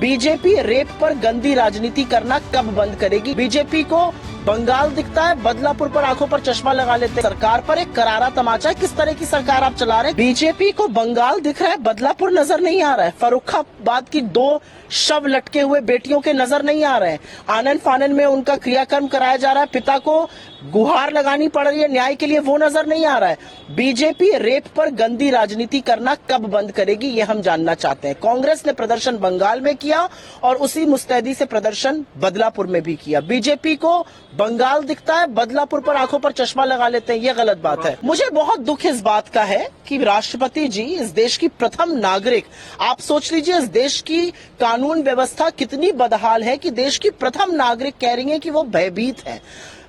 BJP rape पर गंदी राजनीति करना कब बंद करेगी? बीजेपी को बंगाल दिखता है, बदलापुर पर आंखों पर चश्मा लगा लेते हैं। सरकार पर एक करारा तमाचा है। किस तरह की सरकार आप चला रहे हैं? बीजेपी को बंगाल दिख रहा है, बदलापुर नजर नहीं आ रहा है। फर्रुखाबाद की 2 शव लटके हुए बेटियों के नजर नहीं आ रहे हैं। आनन फानन में उनका क्रियाकर्म कराया जा रहा है। पिता को गुहार लगानी पड़ रही है न्याय के लिए, वो नजर नहीं आ रहा है। बीजेपी रेप पर गंदी राजनीति करना कब बंद करेगी, ये हम जानना चाहते हैं। कांग्रेस ने प्रदर्शन बंगाल में किया और उसी मुस्तैदी से प्रदर्शन बदलापुर में भी किया। बीजेपी को बंगाल दिखता है, बदलापुर पर आंखों पर चश्मा लगा लेते हैं, ये गलत बात है। मुझे बहुत दुख इस बात का है कि राष्ट्रपति जी, इस देश की प्रथम नागरिक, आप सोच लीजिए इस देश की कानून व्यवस्था कितनी बदहाल है कि देश की प्रथम नागरिक कह रही है कि वो भयभीत है।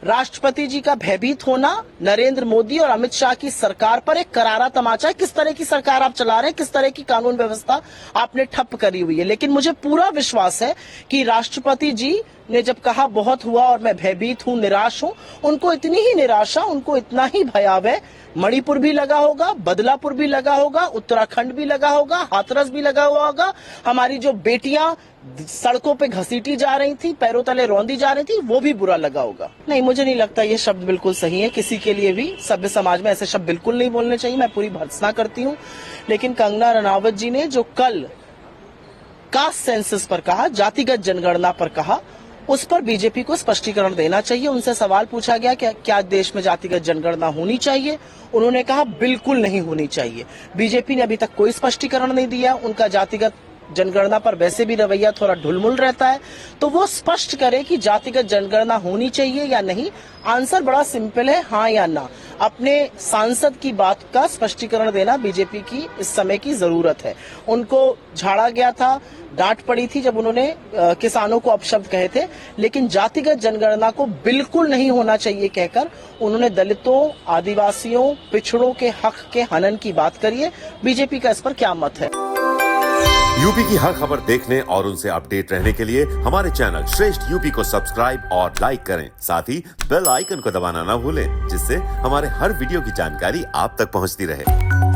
राष्ट्रपति जी का भयभीत होना नरेंद्र मोदी और अमित शाह की सरकार पर एक करारा तमाचा है। किस तरह की सरकार आप चला रहे हैं, किस तरह की कानून व्यवस्था आपने ठप करी हुई है। लेकिन मुझे पूरा विश्वास है कि राष्ट्रपति जी ने जब कहा बहुत हुआ और मैं भयभीत हूं, निराश हूं, उनको इतनी ही निराशा, उनको इतना ही भयावह मणिपुर भी लगा होगा, बदलापुर भी लगा होगा, उत्तराखंड भी लगा होगा, हाथरस भी लगा हुआ होगा। हमारी जो बेटियां सड़कों पे घसीटी जा रही थी, पैरों तले रौंदी जा रही थी, वो भी बुरा लगा होगा। नहीं, मुझे नहीं लगता ये शब्द बिल्कुल सही है। किसी के लिए भी सभ्य समाज में ऐसे शब्द बिल्कुल नहीं बोलने चाहिए। मैं पूरी भर्त्सना करती हूँ। लेकिन कंगना रनावत जी ने जो कल कास्ट सेंसस पर कहा, जातिगत जनगणना पर कहा, उस पर बीजेपी को स्पष्टीकरण देना चाहिए। उनसे सवाल पूछा गया कि क्या देश में जातिगत जनगणना होनी चाहिए? उन्होंने कहा बिल्कुल नहीं होनी चाहिए। बीजेपी ने अभी तक कोई स्पष्टीकरण नहीं दिया। उनका जातिगत जनगणना पर वैसे भी रवैया थोड़ा ढुलमुल रहता है, तो वो स्पष्ट करे कि जातिगत जनगणना होनी चाहिए या नहीं। आंसर बड़ा सिंपल है, हाँ या ना। अपने सांसद की बात का स्पष्टीकरण देना बीजेपी की इस समय की जरूरत है। उनको झाड़ा गया था, डांट पड़ी थी जब उन्होंने किसानों को अपशब्द कहे थे, लेकिन जातिगत जनगणना को बिल्कुल नहीं होना चाहिए कहकर उन्होंने दलितों, आदिवासियों, पिछड़ों के हक के हनन की बात करी है। बीजेपी का इस पर क्या मत है? यूपी की हर खबर देखने और उनसे अपडेट रहने के लिए हमारे चैनल श्रेष्ठ यूपी को सब्सक्राइब और लाइक करें। साथ ही बेल आइकन को दबाना ना भूलें, जिससे हमारे हर वीडियो की जानकारी आप तक पहुंचती रहे।